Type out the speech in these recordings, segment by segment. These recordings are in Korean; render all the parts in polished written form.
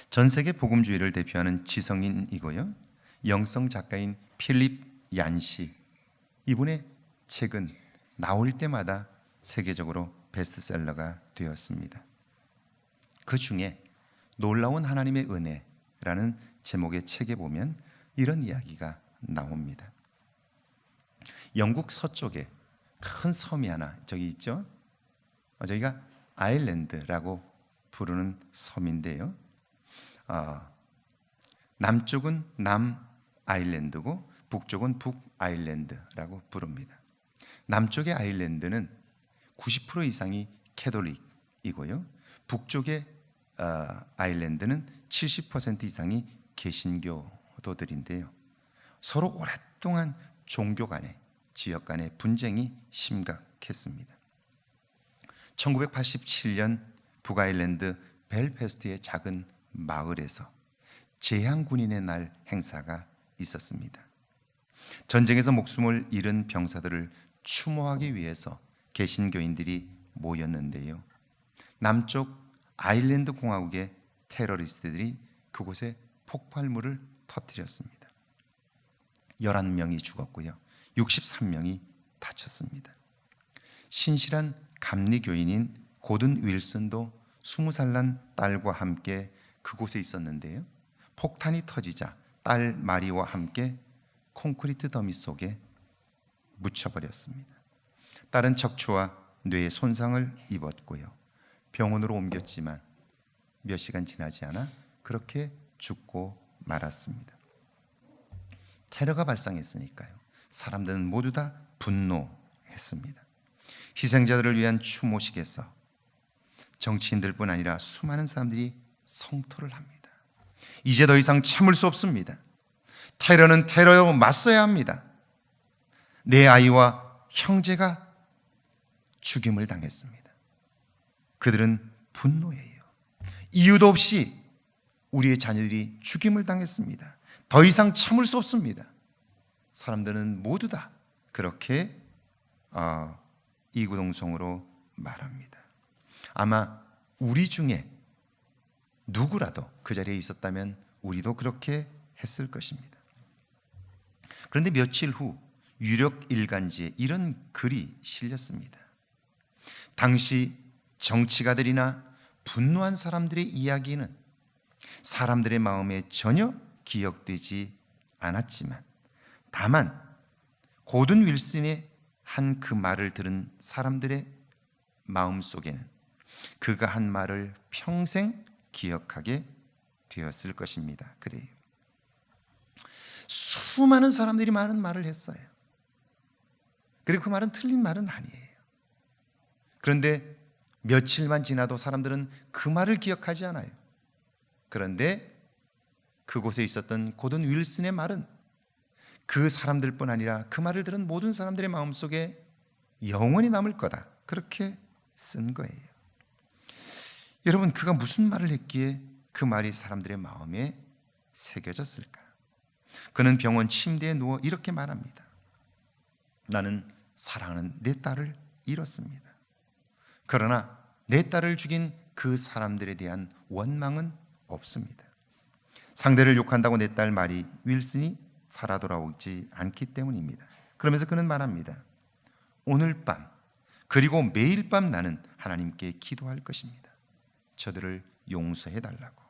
전 세계 복음주의를 대표하는 지성인이고요, 영성 작가인 필립 얀시, 이분의 책은 나올 때마다 세계적으로 베스트셀러가 되었습니다. 그 중에 놀라운 하나님의 은혜라는 제목의 책에 보면 이런 이야기가 나옵니다. 영국 서쪽에 큰 섬이 하나 저기 있죠. 저희가 아일랜드라고 부르는 섬인데요, 남쪽은 남 아일랜드고 북쪽은 북 아일랜드라고 부릅니다. 남쪽의 아일랜드는 90% 이상이 캐톨릭이고요, 북쪽의 아일랜드는 70% 이상이 개신교도들인데요, 서로 오랫동안 종교 간의, 지역 간의 분쟁이 심각했습니다. 1987년 북아일랜드 벨패스트의 작은 마을에서 재향군인의 날 행사가 있었습니다. 전쟁에서 목숨을 잃은 병사들을 추모하기 위해서 개신교인들이 모였는데요, 남쪽 아일랜드 공화국의 테러리스트들이 그곳에 폭발물을 터뜨렸습니다. 11명이 죽었고요, 63명이 다쳤습니다. 신실한 감리교인인 고든 윌슨도 20살 난 딸과 함께 그곳에 있었는데요, 폭탄이 터지자 딸 마리와 함께 콘크리트 더미 속에 묻혀버렸습니다. 딸은 척추와 뇌에 손상을 입었고요, 병원으로 옮겼지만 몇 시간 지나지 않아 그렇게 죽고 말았습니다. 테러가 발생했으니까요, 사람들은 모두 다 분노했습니다. 희생자들을 위한 추모식에서 정치인들뿐 아니라 수많은 사람들이 성토를 합니다. 이제 더 이상 참을 수 없습니다. 테러는 테러로 맞서야 합니다. 내 아이와 형제가 죽임을 당했습니다. 그들은 분노해요. 이유도 없이 우리의 자녀들이 죽임을 당했습니다. 더 이상 참을 수 없습니다. 사람들은 모두 다 그렇게 이구동성으로 말합니다. 아마 우리 중에 누구라도 그 자리에 있었다면 우리도 그렇게 했을 것입니다. 그런데 며칠 후 유력 일간지에 이런 글이 실렸습니다. 당시 정치가들이나 분노한 사람들의 이야기는 사람들의 마음에 전혀 기억되지 않았지만, 다만 고든 윌슨의 한 그 말을 들은 사람들의 마음속에는 그가 한 말을 평생 기억하게 되었을 것입니다. 그래요. 수많은 사람들이 많은 말을 했어요. 그리고 그 말은 틀린 말은 아니에요. 그런데 며칠만 지나도 사람들은 그 말을 기억하지 않아요. 그런데 그곳에 있었던 고든 윌슨의 말은 그 사람들뿐 아니라 그 말을 들은 모든 사람들의 마음속에 영원히 남을 거다, 그렇게 쓴 거예요. 여러분, 그가 무슨 말을 했기에 그 말이 사람들의 마음에 새겨졌을까? 그는 병원 침대에 누워 이렇게 말합니다. 나는 사랑하는 내 딸을 잃었습니다. 그러나 내 딸을 죽인 그 사람들에 대한 원망은 없습니다. 상대를 욕한다고 내 딸 마리 윌슨이 살아 돌아오지 않기 때문입니다. 그러면서 그는 말합니다. 오늘 밤 그리고 매일 밤 나는 하나님께 기도할 것입니다. 저들을 용서해 달라고.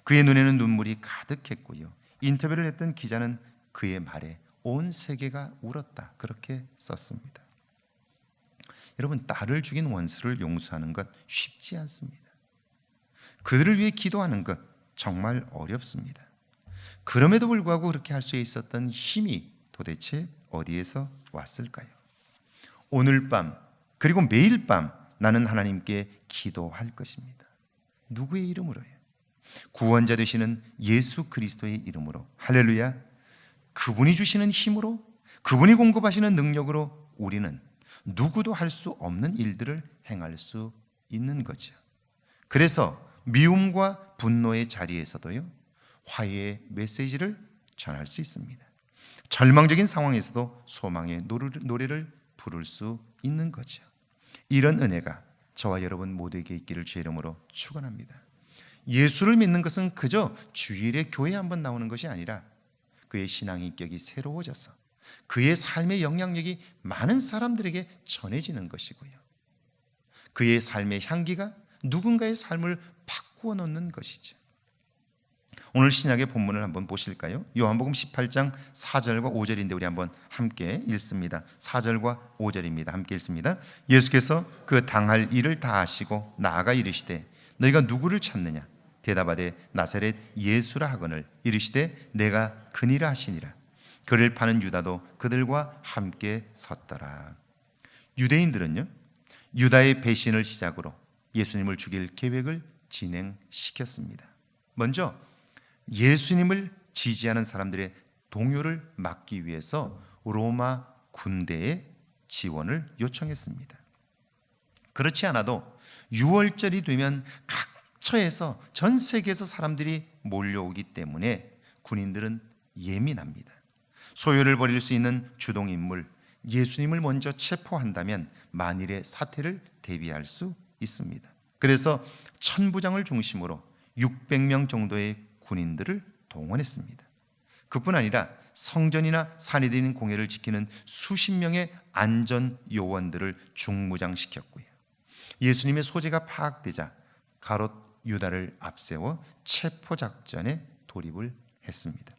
그의 눈에는 눈물이 가득했고요, 인터뷰를 했던 기자는 그의 말에 온 세계가 울었다, 그렇게 썼습니다. 여러분, 딸을 죽인 원수를 용서하는 것 쉽지 않습니다. 그들을 위해 기도하는 것 정말 어렵습니다. 그럼에도 불구하고 그렇게 할 수 있었던 힘이 도대체 어디에서 왔을까요? 오늘 밤 그리고 매일 밤 나는 하나님께 기도할 것입니다. 누구의 이름으로요? 구원자 되시는 예수 그리스도의 이름으로. 할렐루야. 그분이 주시는 힘으로, 그분이 공급하시는 능력으로 우리는 누구도 할 수 없는 일들을 행할 수 있는 거죠. 그래서 미움과 분노의 자리에서도요, 화해의 메시지를 전할 수 있습니다. 절망적인 상황에서도 소망의 노래를 부를 수 있는 거죠. 이런 은혜가 저와 여러분 모두에게 있기를 주의 이름으로 축원합니다. 예수를 믿는 것은 그저 주일에 교회에 한번 나오는 것이 아니라 그의 신앙 인격이 새로워져서 그의 삶의 영향력이 많은 사람들에게 전해지는 것이고요. 그의 삶의 향기가 누군가의 삶을 바꾸어 놓는 것이죠. 오늘 신약의 본문을 한번 보실까요? 요한복음 18장 4절과 5절인데 우리 한번 함께 읽습니다. 4절과 5절입니다. 함께 읽습니다. 예수께서 그 당할 일을 다 아시고 나아가 이르시되 너희가 누구를 찾느냐? 대답하되 나사렛 예수라 하거늘 이르시되 내가 그니라 하시니라. 그를 파는 유다도 그들과 함께 섰더라. 유대인들은요, 유다의 배신을 시작으로 예수님을 죽일 계획을 진행시켰습니다. 먼저 예수님을 지지하는 사람들의 동요를 막기 위해서 로마 군대의 지원을 요청했습니다. 그렇지 않아도 6월절이 되면 각 처에서 전 세계에서 사람들이 몰려오기 때문에 군인들은 예민합니다. 소요를 벌일 수 있는 주동인물 예수님을 먼저 체포한다면 만일의 사태를 대비할 수 있습니다. 그래서 천부장을 중심으로 600명 정도의 군인들을 동원했습니다. 그뿐 아니라 성전이나 산에 드리는 공예를 지키는 수십 명의 안전 요원들을 중무장시켰고요. 예수님의 소재가 파악되자 가롯 유다를 앞세워 체포 작전에 돌입을 했습니다.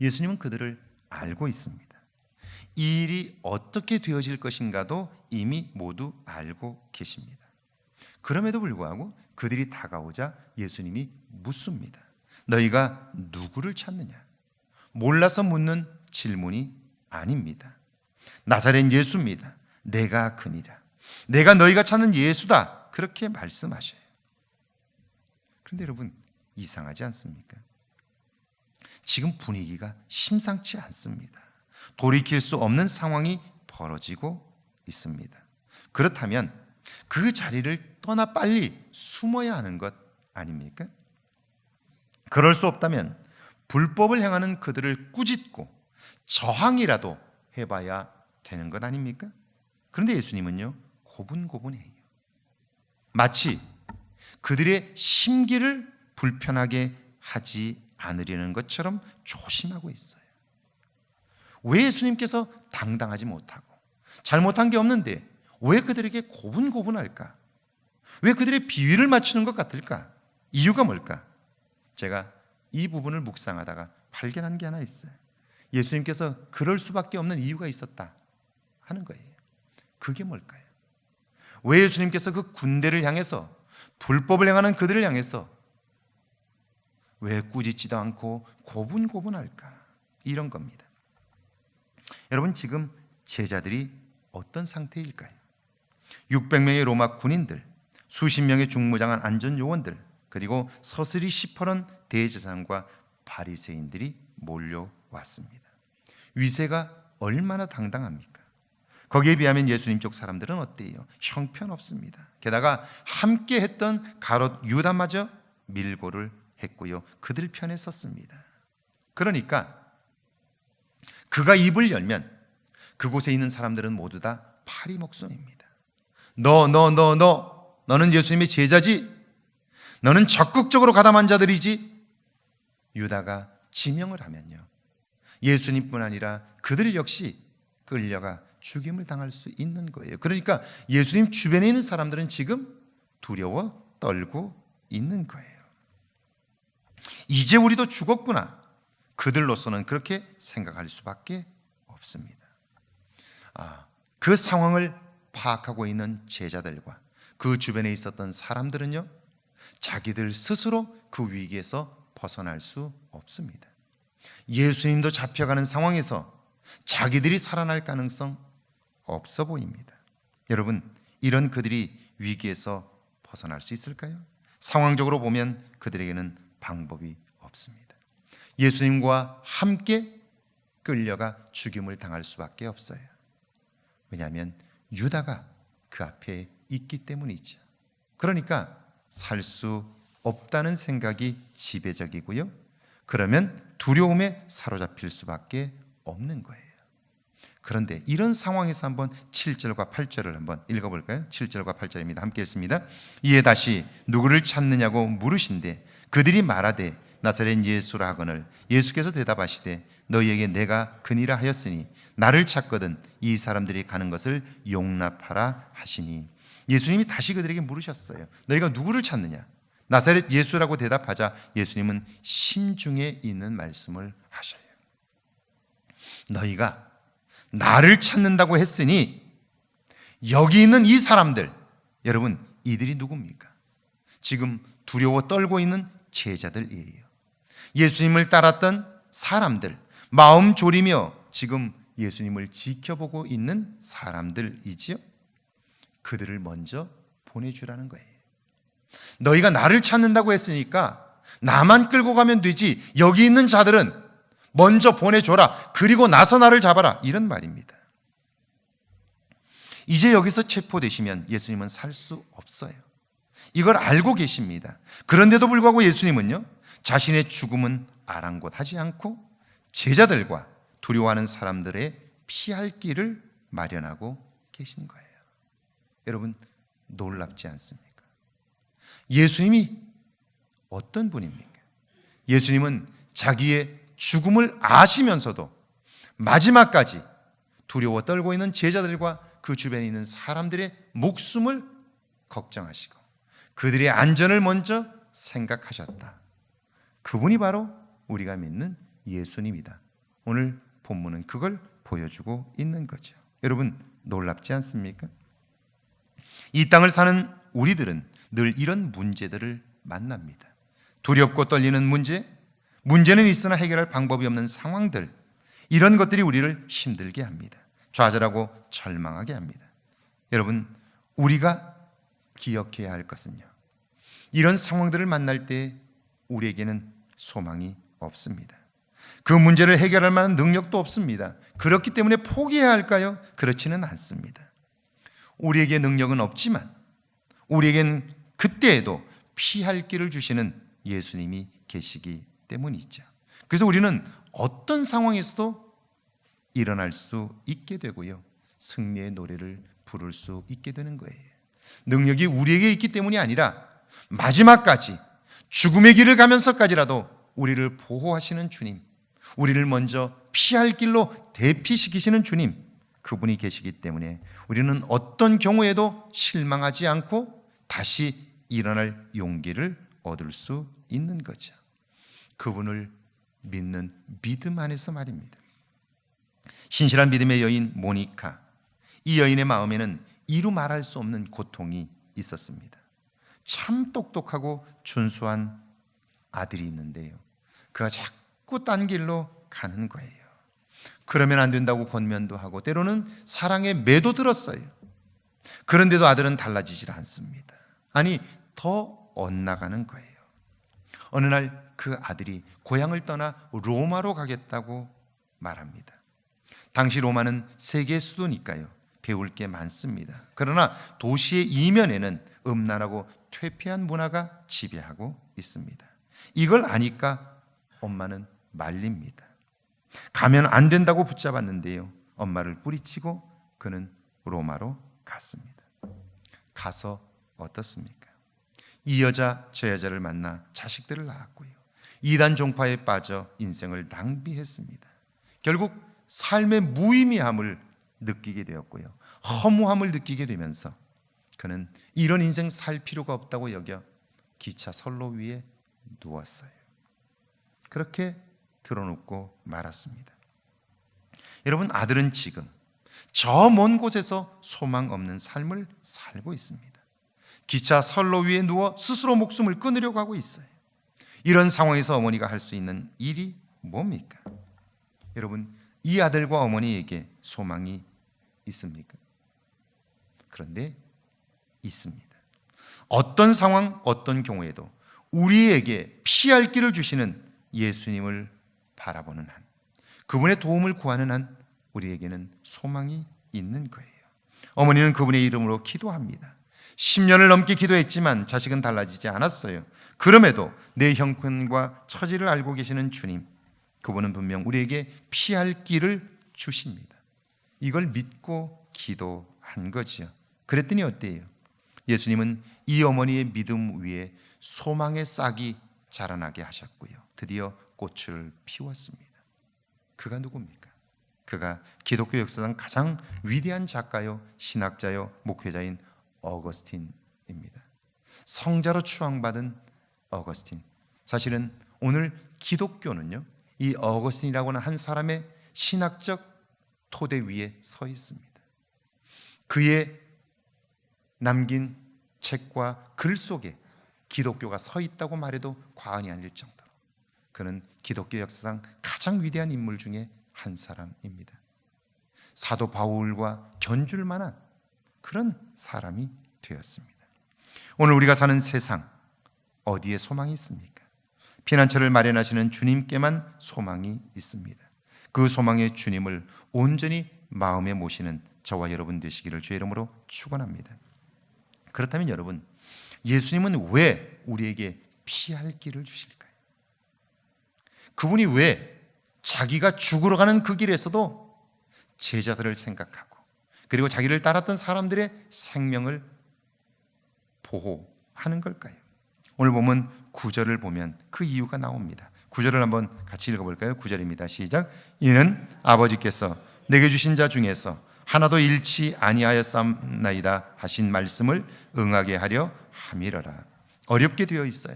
예수님은 그들을 알고 있습니다. 이 일이 어떻게 되어질 것인가도 이미 모두 알고 계십니다. 그럼에도 불구하고 그들이 다가오자 예수님이 묻습니다. 너희가 누구를 찾느냐? 몰라서 묻는 질문이 아닙니다. 나사렛 예수입니다. 내가 그니라. 내가 너희가 찾는 예수다. 그렇게 말씀하셔요. 그런데 여러분, 이상하지 않습니까? 지금 분위기가 심상치 않습니다. 돌이킬 수 없는 상황이 벌어지고 있습니다. 그렇다면 그 자리를 떠나 빨리 숨어야 하는 것 아닙니까? 그럴 수 없다면 불법을 행하는 그들을 꾸짖고 저항이라도 해봐야 되는 것 아닙니까? 그런데 예수님은요, 고분고분해요. 마치 그들의 심기를 불편하게 하지 않으려는 것처럼 조심하고 있어요. 왜 예수님께서 당당하지 못하고 잘못한 게 없는데 왜 그들에게 고분고분할까? 왜 그들의 비위를 맞추는 것 같을까? 이유가 뭘까? 제가 이 부분을 묵상하다가 발견한 게 하나 있어요. 예수님께서 그럴 수밖에 없는 이유가 있었다 하는 거예요. 그게 뭘까요? 왜 예수님께서 그 군대를 향해서, 불법을 행하는 그들을 향해서 왜 꾸짖지도 않고 고분고분할까? 이런 겁니다. 여러분, 지금 제자들이 어떤 상태일까요? 600명의 로마 군인들, 수십 명의 중무장한 안전요원들, 그리고 서슬이 시퍼런 대제사장과 바리새인들이 몰려왔습니다. 위세가 얼마나 당당합니까? 거기에 비하면 예수님 쪽 사람들은 어때요? 형편없습니다. 게다가 함께 했던 가롯 유다마저 밀고를 했고요, 그들 편에 섰습니다. 그러니까 그가 입을 열면 그곳에 있는 사람들은 모두 다 파리목송입니다. 너는 예수님의 제자지? 너는 적극적으로 가담한 자들이지? 유다가 지명을 하면요, 예수님뿐 아니라 그들 역시 끌려가 죽임을 당할 수 있는 거예요. 그러니까 예수님 주변에 있는 사람들은 지금 두려워 떨고 있는 거예요. 이제 우리도 죽었구나. 그들로서는 그렇게 생각할 수밖에 없습니다. 그 상황을 파악하고 있는 제자들과 그 주변에 있었던 사람들은요, 자기들 스스로 그 위기에서 벗어날 수 없습니다. 예수님도 잡혀가는 상황에서 자기들이 살아날 가능성 없어 보입니다. 여러분, 이런 그들이 위기에서 벗어날 수 있을까요? 상황적으로 보면 그들에게는 방법이 없습니다. 예수님과 함께 끌려가 죽임을 당할 수밖에 없어요. 왜냐하면 유다가 그 앞에 있기 때문이죠. 그러니까 살 수 없다는 생각이 지배적이고요, 그러면 두려움에 사로잡힐 수밖에 없는 거예요. 그런데 이런 상황에서 한번 7절과 8절을 한번 읽어볼까요? 7절과 8절입니다. 함께 읽습니다. 이에 다시 누구를 찾느냐고 물으신대 그들이 말하되 나사렛 예수라 하거늘 예수께서 대답하시되 너희에게 내가 그니라 하였으니 나를 찾거든 이 사람들이 가는 것을 용납하라 하시니. 예수님이 다시 그들에게 물으셨어요. 너희가 누구를 찾느냐? 나사렛 예수라고 대답하자 예수님은 심중에 있는 말씀을 하셔요. 너희가 나를 찾는다고 했으니 여기 있는 이 사람들, 여러분 이들이 누굽니까? 지금 두려워 떨고 있는 제자들이에요. 예수님을 따랐던 사람들, 마음 졸이며 지금 예수님을 지켜보고 있는 사람들이지요. 그들을 먼저 보내주라는 거예요. 너희가 나를 찾는다고 했으니까 나만 끌고 가면 되지, 여기 있는 자들은 먼저 보내줘라. 그리고 나서 나를 잡아라. 이런 말입니다. 이제 여기서 체포되시면 예수님은 살 수 없어요. 이걸 알고 계십니다. 그런데도 불구하고 예수님은요, 자신의 죽음은 아랑곳하지 않고 제자들과 두려워하는 사람들의 피할 길을 마련하고 계신 거예요. 여러분 놀랍지 않습니까? 예수님이 어떤 분입니까? 예수님은 자기의 죽음을 아시면서도 마지막까지 두려워 떨고 있는 제자들과 그 주변에 있는 사람들의 목숨을 걱정하시고 그들의 안전을 먼저 생각하셨다. 그분이 바로 우리가 믿는 예수님이다. 오늘 본문은 그걸 보여주고 있는 거죠. 여러분 놀랍지 않습니까? 이 땅을 사는 우리들은 늘 이런 문제들을 만납니다. 두렵고 떨리는 문제는 있으나 해결할 방법이 없는 상황들, 이런 것들이 우리를 힘들게 합니다. 좌절하고 절망하게 합니다. 여러분 우리가 기억해야 할 것은요, 이런 상황들을 만날 때 우리에게는 소망이 없습니다. 그 문제를 해결할 만한 능력도 없습니다. 그렇기 때문에 포기해야 할까요? 그렇지는 않습니다. 우리에게 능력은 없지만 우리에겐 그때에도 피할 길을 주시는 예수님이 계시기 때문이죠. 그래서 우리는 어떤 상황에서도 일어날 수 있게 되고요, 승리의 노래를 부를 수 있게 되는 거예요. 능력이 우리에게 있기 때문이 아니라 마지막까지 죽음의 길을 가면서까지라도 우리를 보호하시는 주님, 우리를 먼저 피할 길로 대피시키시는 주님, 그분이 계시기 때문에 우리는 어떤 경우에도 실망하지 않고 다시 일어날 용기를 얻을 수 있는 거죠. 그분을 믿는 믿음 안에서 말입니다. 신실한 믿음의 여인 모니카, 이 여인의 마음에는 이루 말할 수 없는 고통이 있었습니다. 참 똑똑하고 준수한 아들이 있는데요, 그가 자꾸 딴 길로 가는 거예요. 그러면 안 된다고 권면도 하고 때로는 사랑에 매도 들었어요. 그런데도 아들은 달라지질 않습니다. 아니 더 엇나가는 거예요. 어느 날 그 아들이 고향을 떠나 로마로 가겠다고 말합니다. 당시 로마는 세계 수도니까요, 배울 게 많습니다. 그러나 도시의 이면에는 음란하고 퇴폐한 문화가 지배하고 있습니다. 이걸 아니까 엄마는 말립니다. 가면 안 된다고 붙잡았는데요, 엄마를 뿌리치고 그는 로마로 갔습니다. 가서 어떻습니까? 이 여자 저 여자를 만나 자식들을 낳았고요, 이단 종파에 빠져 인생을 낭비했습니다. 결국 삶의 무의미함을 느끼게 되었고요, 허무함을 느끼게 되면서 그는 이런 인생 살 필요가 없다고 여겨 기차 선로 위에 누웠어요. 그렇게 드러눕고 말았습니다. 여러분 아들은 지금 저 먼 곳에서 소망 없는 삶을 살고 있습니다. 기차 선로 위에 누워 스스로 목숨을 끊으려고 하고 있어요. 이런 상황에서 어머니가 할 수 있는 일이 뭡니까? 여러분 이 아들과 어머니에게 소망이 있습니까? 그런데 있습니다. 어떤 상황, 어떤 경우에도 우리에게 피할 길을 주시는 예수님을 바라보는 한, 그분의 도움을 구하는 한 우리에게는 소망이 있는 거예요. 어머니는 그분의 이름으로 기도합니다. 10년을 넘게 기도했지만 자식은 달라지지 않았어요. 그럼에도 내 형편과 처지를 알고 계시는 주님, 그분은 분명 우리에게 피할 길을 주십니다. 이걸 믿고 기도한 거지요. 그랬더니 어때요? 예수님은 이 어머니의 믿음 위에 소망의 싹이 자라나게 하셨고요. 드디어 꽃을 피웠습니다. 그가 누굽니까? 그가 기독교 역사상 가장 위대한 작가요, 신학자요, 목회자인 어거스틴입니다. 성자로 추앙받은 어거스틴. 사실은 오늘 기독교는요, 이 어거스틴이라고 하는 한 사람의 신학적 토대 위에 서 있습니다. 그의 남긴 책과 글 속에 기독교가 서 있다고 말해도 과언이 아닐 정도로 그는 기독교 역사상 가장 위대한 인물 중에 한 사람입니다. 사도 바울과 견줄 만한 그런 사람이 되었습니다. 오늘 우리가 사는 세상 어디에 소망이 있습니까? 피난처를 마련하시는 주님께만 소망이 있습니다. 그 소망의 주님을 온전히 마음에 모시는 저와 여러분 되시기를 주의 이름으로 축원합니다. 그렇다면 여러분, 예수님은 왜 우리에게 피할 길을 주실까요? 그분이 왜 자기가 죽으러 가는 그 길에서도 제자들을 생각하고 그리고 자기를 따랐던 사람들의 생명을 보호하는 걸까요? 오늘 보면 9절을 보면 그 이유가 나옵니다. 9절을 한번 같이 읽어볼까요? 9절입니다. 시작. 이는 아버지께서 내게 주신 자 중에서 하나도 잃지 아니하였사옵나이다 하신 말씀을 응하게 하려 함이러라. 어렵게 되어 있어요.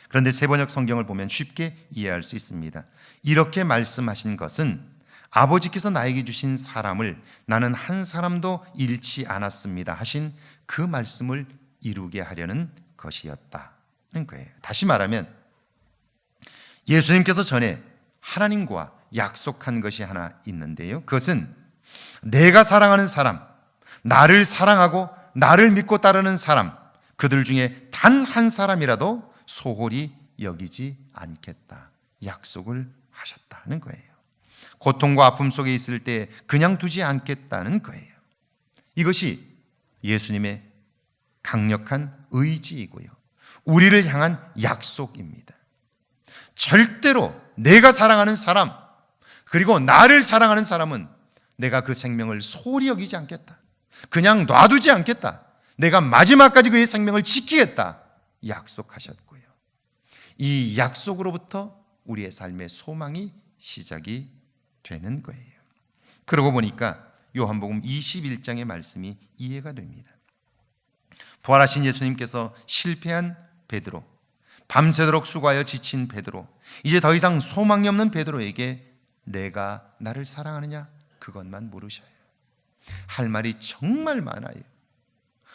그런데 세번역 성경을 보면 쉽게 이해할 수 있습니다. 이렇게 말씀하신 것은 아버지께서 나에게 주신 사람을 나는 한 사람도 잃지 않았습니다 하신 그 말씀을 이루게 하려는 것이었다는 거예요. 다시 말하면 예수님께서 전에 하나님과 약속한 것이 하나 있는데요. 그것은 내가 사랑하는 사람, 나를 사랑하고 나를 믿고 따르는 사람, 그들 중에 단 한 사람이라도 소홀히 여기지 않겠다 약속을 하셨다는 거예요. 고통과 아픔 속에 있을 때 그냥 두지 않겠다는 거예요. 이것이 예수님의 강력한 의지이고요, 우리를 향한 약속입니다. 절대로 내가 사랑하는 사람 그리고 나를 사랑하는 사람은 내가 그 생명을 소홀히 여기지 않겠다, 그냥 놔두지 않겠다, 내가 마지막까지 그의 생명을 지키겠다 약속하셨고요, 이 약속으로부터 우리의 삶의 소망이 시작이 되는 거예요. 그러고 보니까 요한복음 21장의 말씀이 이해가 됩니다. 부활하신 예수님께서 실패한 베드로, 밤새도록 수고하여 지친 베드로, 이제 더 이상 소망이 없는 베드로에게 내가 나를 사랑하느냐 그것만 물으셔요. 할 말이 정말 많아요.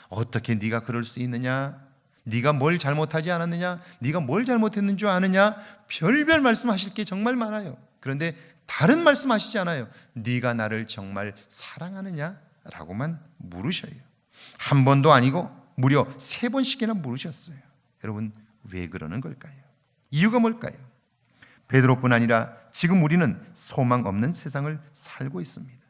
어떻게 네가 그럴 수 있느냐, 네가 뭘 잘못하지 않았느냐, 네가 뭘 잘못했는 줄 아느냐, 별별 말씀하실 게 정말 많아요. 그런데 다른 말씀하시지 않아요. 네가 나를 정말 사랑하느냐 라고만 물으셔요. 한 번도 아니고 무려 3번씩이나 물으셨어요. 여러분, 왜 그러는 걸까요? 이유가 뭘까요? 베드로뿐 아니라 지금 우리는 소망 없는 세상을 살고 있습니다.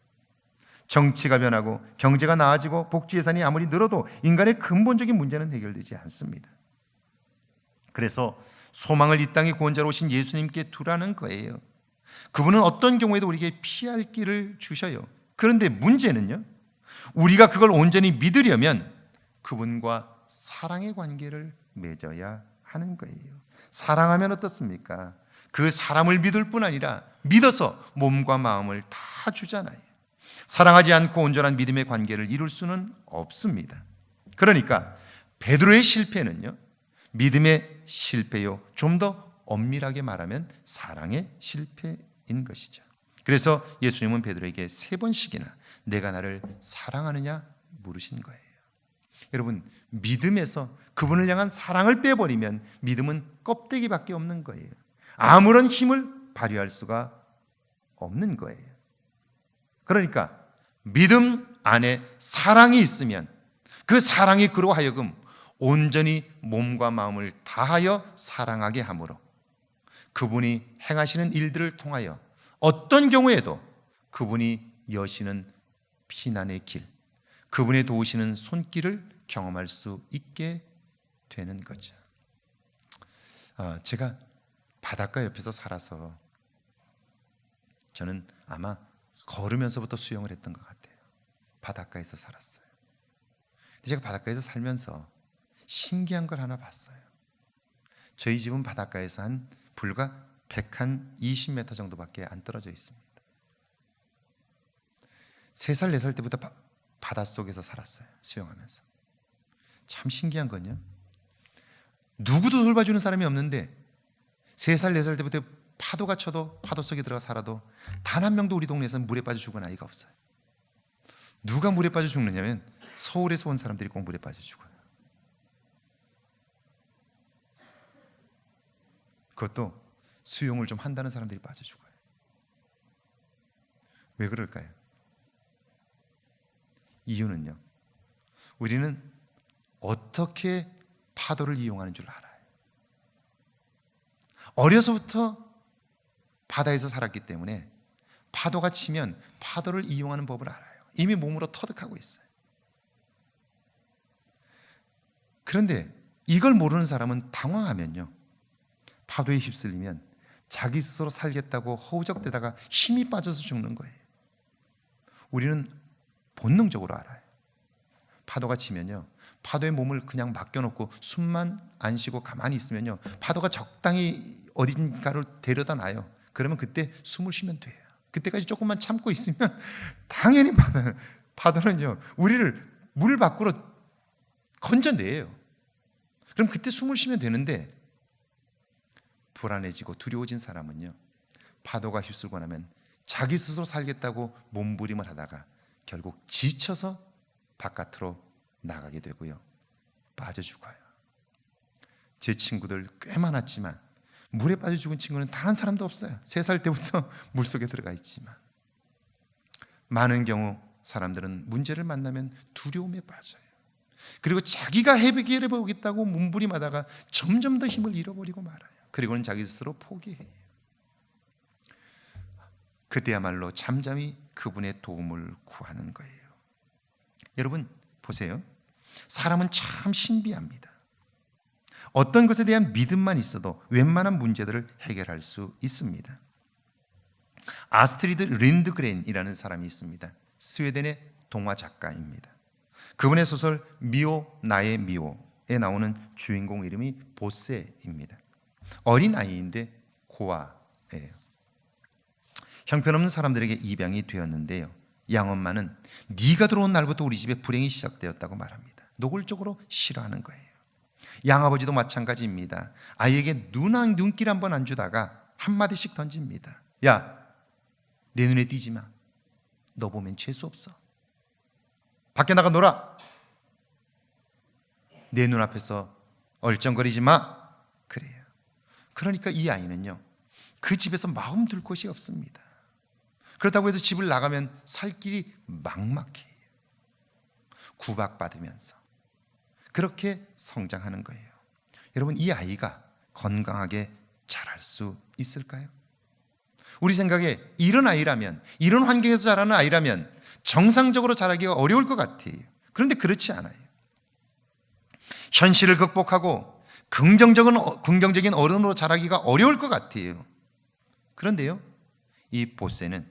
정치가 변하고 경제가 나아지고 복지 예산이 아무리 늘어도 인간의 근본적인 문제는 해결되지 않습니다. 그래서 소망을 이 땅의 구원자로 오신 예수님께 두라는 거예요. 그분은 어떤 경우에도 우리에게 피할 길을 주셔요. 그런데 문제는요, 우리가 그걸 온전히 믿으려면 그분과 사랑의 관계를 맺어야 하는 거예요. 사랑하면 어떻습니까? 그 사람을 믿을 뿐 아니라 믿어서 몸과 마음을 다 주잖아요. 사랑하지 않고 온전한 믿음의 관계를 이룰 수는 없습니다. 그러니까 베드로의 실패는요, 믿음의 실패요, 좀 더 엄밀하게 말하면 사랑의 실패인 것이죠. 그래서 예수님은 베드로에게 3번씩이나 내가 나를 사랑하느냐 물으신 거예요. 여러분, 믿음에서 그분을 향한 사랑을 빼버리면 믿음은 껍데기밖에 없는 거예요. 아무런 힘을 발휘할 수가 없는 거예요. 그러니까 믿음 안에 사랑이 있으면 그 사랑이 그로 하여금 온전히 몸과 마음을 다하여 사랑하게 하므로 그분이 행하시는 일들을 통하여 어떤 경우에도 그분이 여시는 피난의 길, 그분의 도우시는 손길을 경험할 수 있게 되는 거죠. 제가 바닷가 옆에서 살아서 저는 아마 걸으면서부터 수영을 했던 것 같아요. 바닷가에서 살았어요. 제가 바닷가에서 살면서 신기한 걸 하나 봤어요. 저희 집은 바닷가에서 한 불과 120m 정도밖에 안 떨어져 있습니다. 3살, 4살 때부터 바닷속에서 살았어요. 수영하면서. 참 신기한 건요, 누구도 돌봐주는 사람이 없는데 3살, 4살 때부터 파도가 쳐도 파도 속에 들어가 살아도 단 한 명도 우리 동네에서는 물에 빠져 죽은 아이가 없어요. 누가 물에 빠져 죽느냐면 서울에서 온 사람들이 꼭 물에 빠져 죽어요. 그것도 수영을 좀 한다는 사람들이 빠져 죽어요. 왜 그럴까요? 이유는요, 우리는 어떻게 파도를 이용하는 줄 알아요. 어려서부터 바다에서 살았기 때문에 파도가 치면 파도를 이용하는 법을 알아요. 이미 몸으로 터득하고 있어요. 그런데 이걸 모르는 사람은 당황하면요, 파도에 휩쓸리면 자기 스스로 살겠다고 허우적대다가 힘이 빠져서 죽는 거예요. 우리는 본능적으로 알아요. 파도가 치면요, 파도에 몸을 그냥 맡겨놓고 숨만 안 쉬고 가만히 있으면요, 파도가 적당히 어딘가를 데려다 놔요. 그러면 그때 숨을 쉬면 돼요. 그때까지 조금만 참고 있으면 당연히 파도는요, 우리를 물 밖으로 건져내요. 그럼 그때 숨을 쉬면 되는데, 불안해지고 두려워진 사람은요, 파도가 휩쓸고 나면 자기 스스로 살겠다고 몸부림을 하다가 결국 지쳐서 바깥으로 나가게 되고요, 빠져 죽어요. 제 친구들 꽤 많았지만 물에 빠져 죽은 친구는 단 한 사람도 없어요. 3살 때부터 물속에 들어가 있지만. 많은 경우 사람들은 문제를 만나면 두려움에 빠져요. 그리고 자기가 해결해 보겠다고 몸부림하다가 점점 더 힘을 잃어버리고 말아요. 그리고는 자기 스스로 포기해요. 그때야말로 잠잠히 그분의 도움을 구하는 거예요. 여러분 보세요. 사람은 참 신비합니다. 어떤 것에 대한 믿음만 있어도 웬만한 문제들을 해결할 수 있습니다. 아스트리드 린드그렌이라는 사람이 있습니다. 스웨덴의 동화 작가입니다. 그분의 소설 미오 나의 미오에 나오는 주인공 이름이 보세입니다. 어린 아이인데 고아예요. 형편없는 사람들에게 입양이 되었는데요, 양엄마는 네가 들어온 날부터 우리 집에 불행이 시작되었다고 말합니다. 노골적으로 싫어하는 거예요. 양아버지도 마찬가지입니다. 아이에게 눈길 한번 안 주다가 한마디씩 던집니다. 야, 내 눈에 띄지 마. 너 보면 재수 없어. 밖에 나가 놀아. 내 눈앞에서 얼쩡거리지 마. 그래요. 그러니까 이 아이는요, 그 집에서 마음 둘 곳이 없습니다. 그렇다고 해서 집을 나가면 살 길이 막막해요. 구박받으면서 그렇게 성장하는 거예요. 여러분, 이 아이가 건강하게 자랄 수 있을까요? 우리 생각에 이런 아이라면, 이런 환경에서 자라는 아이라면 정상적으로 자라기가 어려울 것 같아요. 그런데 그렇지 않아요. 현실을 극복하고 긍정적인 어른으로 자라기가 어려울 것 같아요. 그런데요, 이 보세는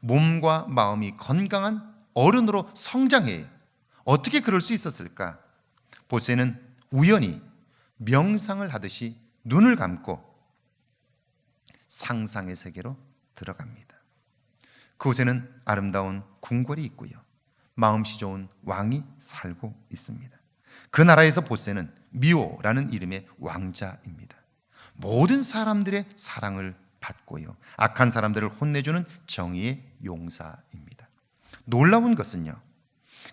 몸과 마음이 건강한 어른으로 성장해요. 어떻게 그럴 수 있었을까? 보세는 우연히 명상을 하듯이 눈을 감고 상상의 세계로 들어갑니다. 그곳에는 아름다운 궁궐이 있고요, 마음씨 좋은 왕이 살고 있습니다. 그 나라에서 보세는 미오라는 이름의 왕자입니다. 모든 사람들의 사랑을 받고요, 악한 사람들을 혼내주는 정의의 용사입니다. 놀라운 것은요,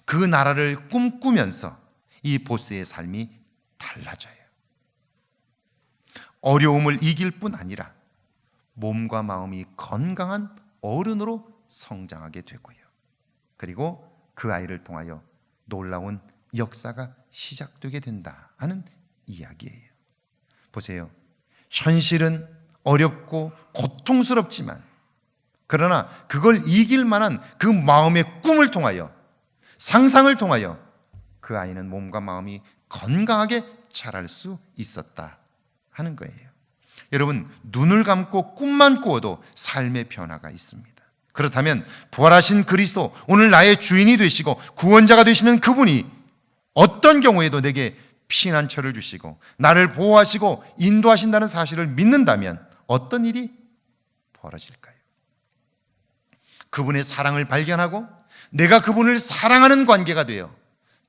그 나라를 꿈꾸면서 이 보스의 삶이 달라져요. 어려움을 이길 뿐 아니라 몸과 마음이 건강한 어른으로 성장하게 되고요, 그리고 그 아이를 통하여 놀라운 역사가 시작되게 된다 하는 이야기예요. 보세요. 현실은 어렵고 고통스럽지만, 그러나 그걸 이길 만한 그 마음의 꿈을 통하여, 상상을 통하여 그 아이는 몸과 마음이 건강하게 자랄 수 있었다 하는 거예요. 여러분, 눈을 감고 꿈만 꾸어도 삶의 변화가 있습니다. 그렇다면 부활하신 그리스도, 오늘 나의 주인이 되시고 구원자가 되시는 그분이 어떤 경우에도 내게 피난처를 주시고 나를 보호하시고 인도하신다는 사실을 믿는다면 어떤 일이 벌어질까요? 그분의 사랑을 발견하고 내가 그분을 사랑하는 관계가 되어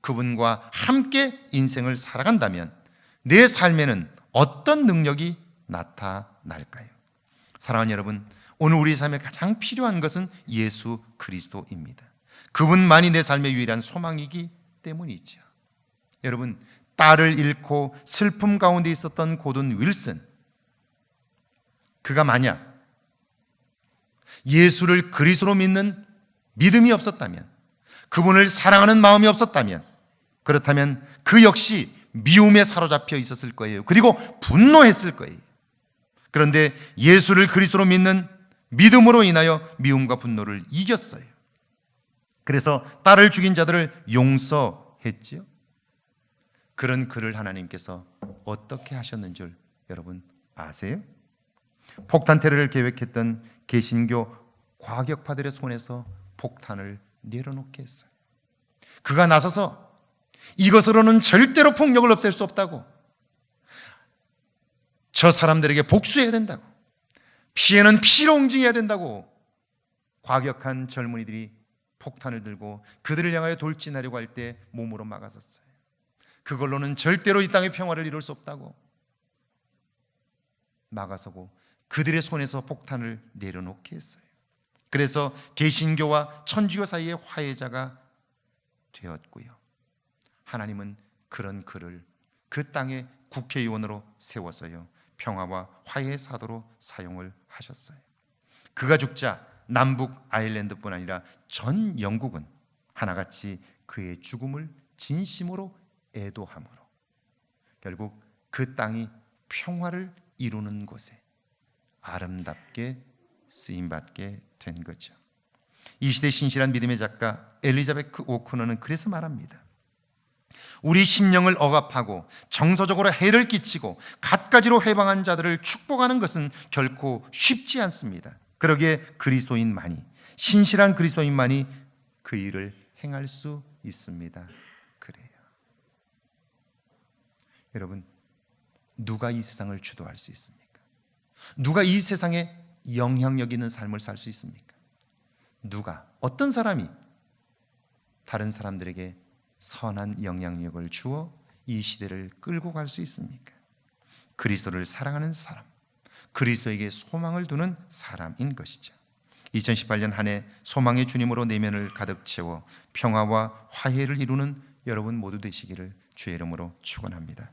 그분과 함께 인생을 살아간다면 내 삶에는 어떤 능력이 나타날까요? 사랑하는 여러분, 오늘 우리 삶에 가장 필요한 것은 예수 그리스도입니다. 그분만이 내 삶의 유일한 소망이기 때문이죠. 여러분, 딸을 잃고 슬픔 가운데 있었던 고든 윌슨, 그가 만약 예수를 그리스도로 믿는 믿음이 없었다면, 그분을 사랑하는 마음이 없었다면, 그렇다면 그 역시 미움에 사로잡혀 있었을 거예요. 그리고 분노했을 거예요. 그런데 예수를 그리스도로 믿는 믿음으로 인하여 미움과 분노를 이겼어요. 그래서 딸을 죽인 자들을 용서했지요. 그런 그를 하나님께서 어떻게 하셨는 줄 여러분 아세요? 폭탄 테러를 계획했던 개신교 과격파들의 손에서 폭탄을 내려놓게 했어요. 그가 나서서 이것으로는 절대로 폭력을 없앨 수 없다고, 저 사람들에게 복수해야 된다고, 피해는 피로 응징해야 된다고 과격한 젊은이들이 폭탄을 들고 그들을 향하여 돌진하려고 할 때 몸으로 막아섰어요. 그걸로는 절대로 이 땅의 평화를 이룰 수 없다고 막아서고 그들의 손에서 폭탄을 내려놓게 했어요. 그래서 개신교와 천주교 사이의 화해자가 되었고요. 하나님은 그런 그를 그 땅의 국회의원으로 세워서요, 평화와 화해의 사도로 사용을 하셨어요. 그가 죽자 남북 아일랜드뿐 아니라 전 영국은 하나같이 그의 죽음을 진심으로 애도함으로 결국 그 땅이 평화를 이루는 곳에 아름답게 쓰임받게 된 거죠. 이 시대 신실한 믿음의 작가 엘리자베트 오코너는 그래서 말합니다. 우리 심령을 억압하고 정서적으로 해를 끼치고 갖가지로 회방한 자들을 축복하는 것은 결코 쉽지 않습니다. 그러기에 그리스도인만이, 신실한 그리스도인만이 그 일을 행할 수 있습니다. 그래요. 여러분, 누가 이 세상을 주도할 수 있습니까? 누가 이 세상에 영향력 있는 삶을 살 수 있습니까? 누가, 어떤 사람이 다른 사람들에게 선한 영향력을 주어 이 시대를 끌고 갈 수 있습니까? 그리스도를 사랑하는 사람, 그리스도에게 소망을 두는 사람인 것이죠. 2018년 한 해 소망의 주님으로 내면을 가득 채워 평화와 화해를 이루는 여러분 모두 되시기를 주의 이름으로 축원합니다.